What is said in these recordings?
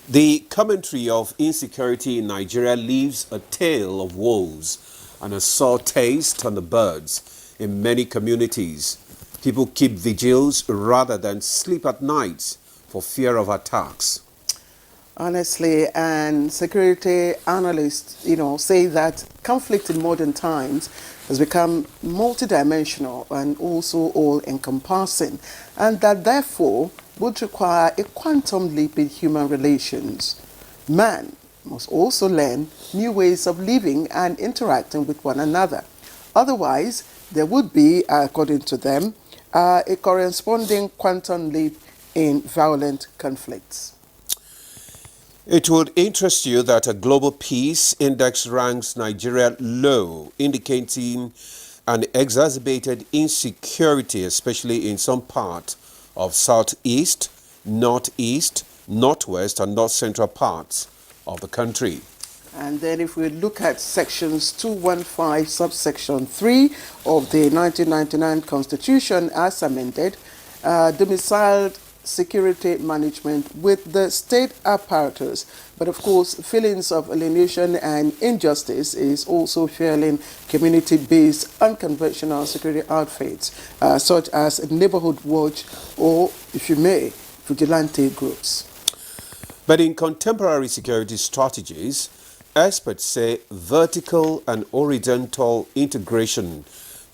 The commentary of insecurity in Nigeria leaves a tale of woes and a sour taste on the birds in many communities. People keep vigils rather than sleep at night for fear of attacks. Honestly, and security analysts, say that conflict in modern times has become multidimensional and also all-encompassing, and that therefore would require a quantum leap in human relations. Man must also learn new ways of living and interacting with one another. Otherwise, there would be, according to them, a corresponding quantum leap in violent conflicts. It would interest you that a global peace index ranks Nigeria low, indicating an exacerbated insecurity, especially in some part of southeast, northeast, northwest, and north central parts of the country. And then if we look at sections 215 subsection 3 of the 1999 Constitution as amended, domiciled security management with the state apparatus. But of course, feelings of alienation and injustice is also fueling community-based unconventional security outfits, such as neighborhood watch or, if you may, vigilante groups. But in contemporary security strategies, experts say vertical and horizontal integration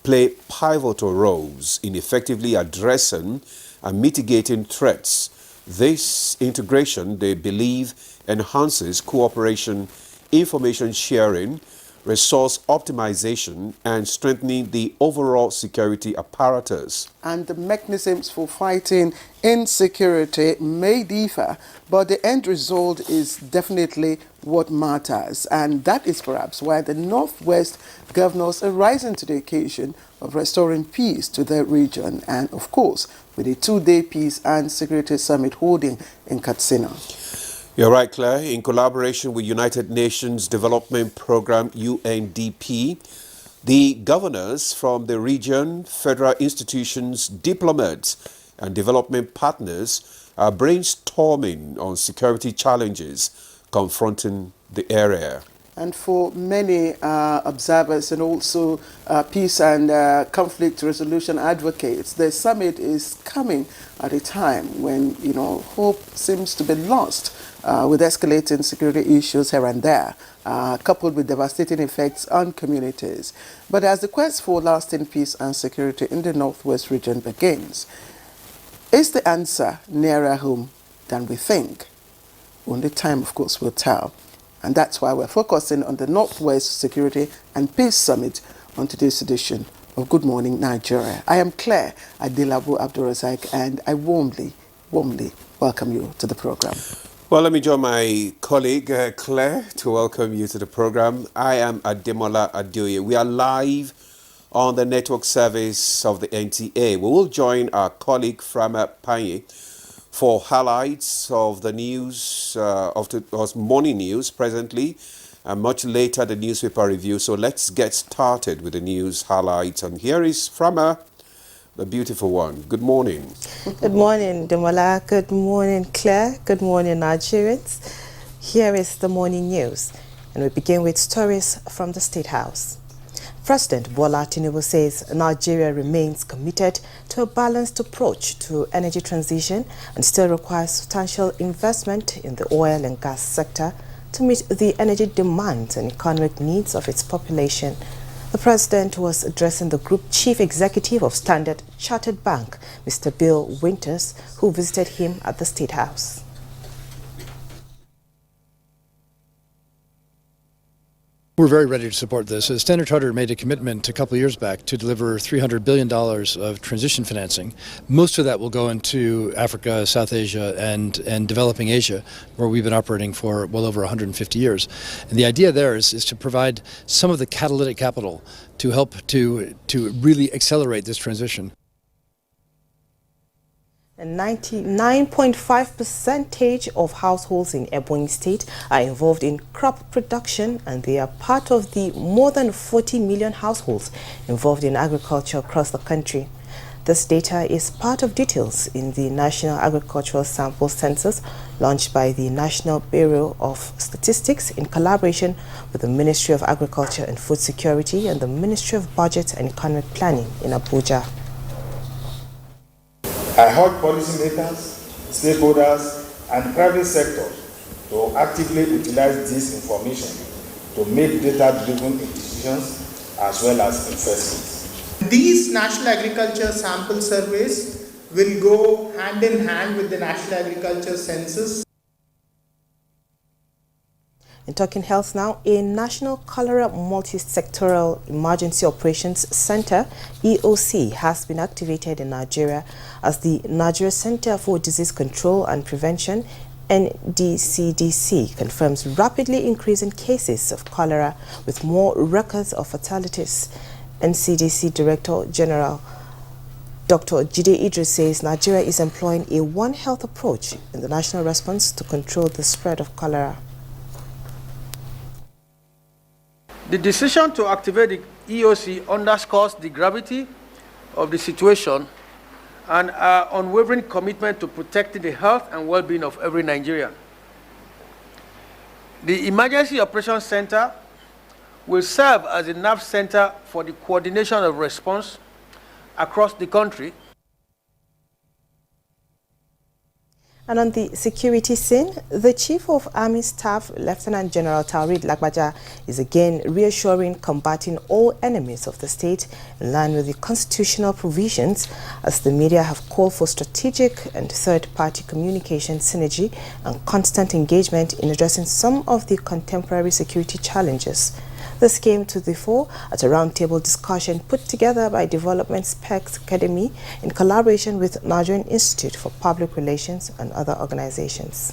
play pivotal roles in effectively addressing and mitigating threats. This integration, they believe, enhances cooperation, information sharing, resource optimization, and strengthening the overall security apparatus. And the mechanisms for fighting insecurity may differ, but the end result is definitely what matters. And that is perhaps why the Northwest governors are rising to the occasion of restoring peace to their region, and of course, with a 2-day Peace and Security Summit holding in Katsina. You're right, Claire. In collaboration with United Nations Development Programme, UNDP, the governors from the region, federal institutions, diplomats, and development partners are brainstorming on security challenges confronting the area. And for many observers and also peace and conflict resolution advocates, the summit is coming at a time when, hope seems to be lost with escalating security issues here and there, coupled with devastating effects on communities. But as the quest for lasting peace and security in the Northwest region begins, is the answer nearer home than we think? Only time, of course, will tell. And that's why we're focusing on the Northwest Security and Peace Summit on today's edition of Good Morning Nigeria. I am Claire Adelabu Abdulrazak, and I warmly welcome you to the program. Well, let me join my colleague, Claire, to welcome you to the program. I am Ademola Adeoye. We are live on the network service of the NTA. We will join our colleague, Frama Panye, for highlights of the news, of morning news presently, and much later the newspaper review. So let's get started with the news highlights. And here is Frama, the beautiful one. Good morning. Good morning, Demola. Good morning, Claire. Good morning, Nigerians. Here is the morning news, and we begin with stories from the State House. President Bola Tinubu says Nigeria remains committed to a balanced approach to energy transition and still requires substantial investment in the oil and gas sector to meet the energy demands and economic needs of its population. The president was addressing the Group Chief Executive of Standard Chartered Bank, Mr. Bill Winters, who visited him at the State House. We're very ready to support this. Standard Chartered made a commitment a couple of years back to deliver $300 billion of transition financing. Most of that will go into Africa, South Asia, and developing Asia, where we've been operating for well over 150 years. And the idea there is to provide some of the catalytic capital to help to really accelerate this transition. And 99.5% of households in Ebonyi State are involved in crop production, and they are part of the more than 40 million households involved in agriculture across the country. This data is part of details in the National Agricultural Sample Census launched by the National Bureau of Statistics in collaboration with the Ministry of Agriculture and Food Security and the Ministry of Budget and Economic Planning in Abuja. I urge policymakers, stakeholders, and private sector to actively utilize this information to make data-driven decisions as well as investments. These national agriculture sample surveys will go hand in hand with the National Agriculture Census. In talking health now, a National Cholera Multi-Sectoral Emergency Operations Center, EOC, has been activated in Nigeria as the Nigeria Center for Disease Control and Prevention, NDCDC, confirms rapidly increasing cases of cholera with more records of fatalities. NCDC Director General Dr. Jide Idris says Nigeria is employing a One Health approach in the national response to control the spread of cholera. The decision to activate the EOC underscores the gravity of the situation and our unwavering commitment to protecting the health and well-being of every Nigerian. The Emergency Operations Center will serve as a nerve center for the coordination of response across the country. And on the security scene, the Chief of Army Staff, Lieutenant General Taoreed Lagbaja, is again reassuring combating all enemies of the state in line with the constitutional provisions, as the media have called for strategic and third-party communication synergy and constant engagement in addressing some of the contemporary security challenges. This came to the fore at a roundtable discussion put together by Development Specs Academy in collaboration with Nigerian Institute for Public Relations and other organizations.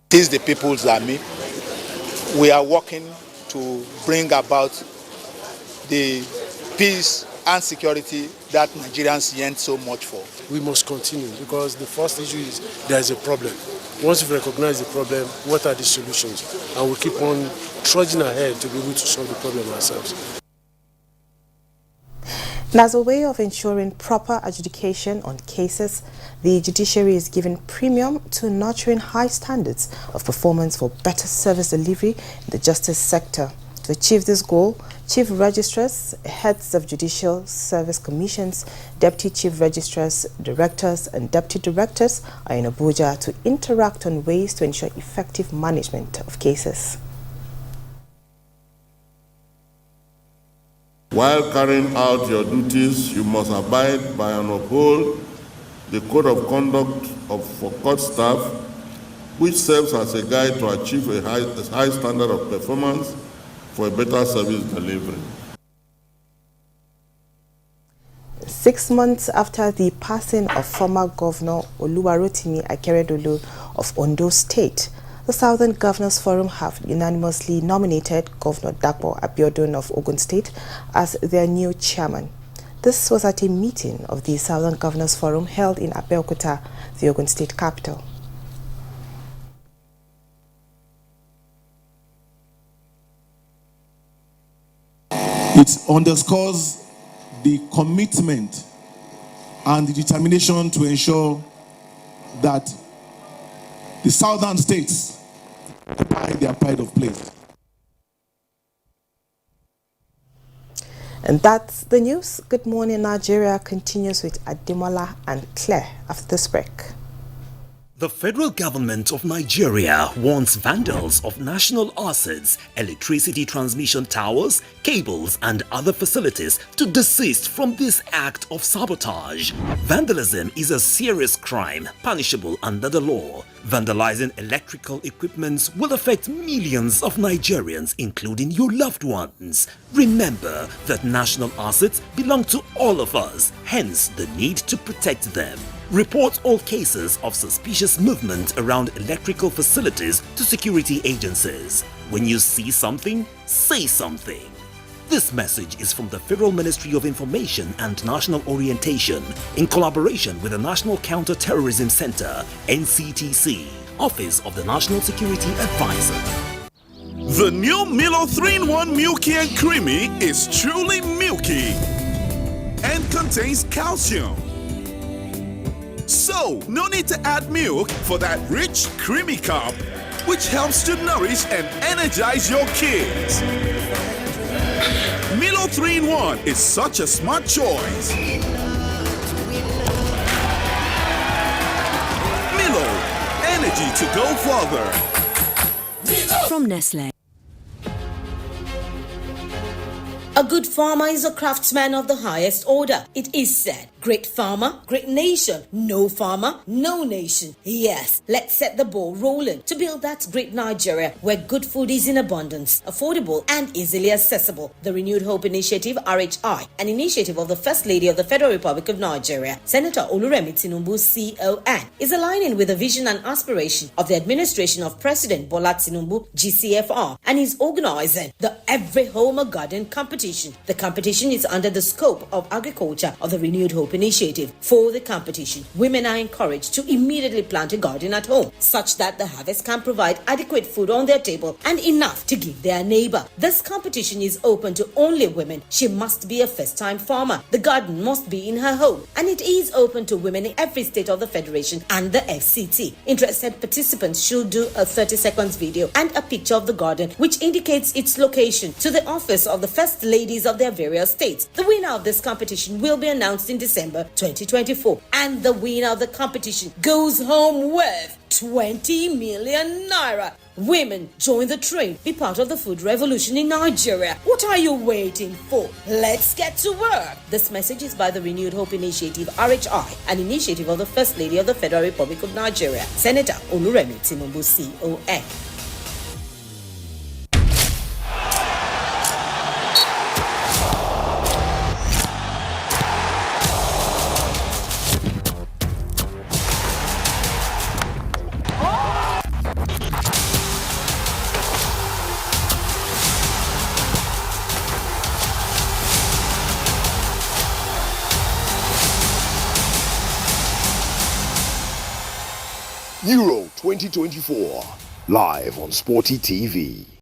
This is the People's Army. We are working to bring about the peace and security that Nigerians yearn so much for. We must continue because the first issue is there is a problem. Once we recognize the problem, what are the solutions? And we keep on trudging ahead to be able to solve the problem ourselves. And as a way of ensuring proper adjudication on cases, the judiciary is giving premium to nurturing high standards of performance for better service delivery in the justice sector. To achieve this goal, Chief Registrars, heads of judicial service commissions, deputy chief registrars, directors and deputy directors are in Abuja to interact on ways to ensure effective management of cases. While carrying out your duties, you must abide by and uphold the code of conduct for court staff, which serves as a guide to achieve a high standard of performance for a better service delivery. 6 months after the passing of former Governor Oluwarotimi Akeredolu of Ondo State, the Southern Governors Forum have unanimously nominated Governor Dapo Abiodun of Ogun State as their new chairman. This was at a meeting of the Southern Governors Forum held in Abeokuta, the Ogun State capital. It underscores the commitment and the determination to ensure that the southern states occupy their pride of place. And that's the news. Good Morning Nigeria continues with Ademola and Claire after this break. The federal government of Nigeria warns vandals of national assets, electricity transmission towers, cables and other facilities to desist from this act of sabotage. Vandalism is a serious crime punishable under the law. Vandalizing electrical equipment will affect millions of Nigerians, including your loved ones. Remember that national assets belong to all of us, hence the need to protect them. Report all cases of suspicious movement around electrical facilities to security agencies. When you see something, say something. This message is from the Federal Ministry of Information and National Orientation in collaboration with the National Counter-Terrorism Center, NCTC, Office of the National Security Advisor. The new Milo 3-in-1 Milky and Creamy is truly milky and contains calcium. So, no need to add milk for that rich, creamy cup, which helps to nourish and energize your kids. Milo 3-in-1 is such a smart choice. Milo, energy to go further. From Nestle. A good farmer is a craftsman of the highest order. It is said, great farmer, great nation. No farmer, no nation. Yes, let's set the ball rolling to build that great Nigeria where good food is in abundance, affordable and easily accessible. The Renewed Hope Initiative, RHI, an initiative of the First Lady of the Federal Republic of Nigeria, Senator Oluremi Tinubu, CON, is aligning with the vision and aspiration of the administration of President Bola Tinubu, GCFR, and is organizing the Every Home a Garden competition. The competition is under the scope of agriculture of the Renewed Hope Initiative. For the competition, women are encouraged to immediately plant a garden at home, such that the harvest can provide adequate food on their table and enough to give their neighbor. This competition is open to only women. She must be a first-time farmer. The garden must be in her home, and it is open to women in every state of the Federation and the FCT. Interested participants should do a 30-second video and a picture of the garden, which indicates its location, to the office of the First Ladies of their various states. The winner of this competition will be announced in December 2024, and the winner of the competition goes home with 20 million naira. Women, join the train. Be part of the food revolution in Nigeria. What are you waiting for? Let's get to work. This message is by the Renewed Hope Initiative, RHI, an initiative of the First Lady of the Federal Republic of Nigeria, Senator Oluremi Tinubu, CON. Euro 2024, live on Sporty TV.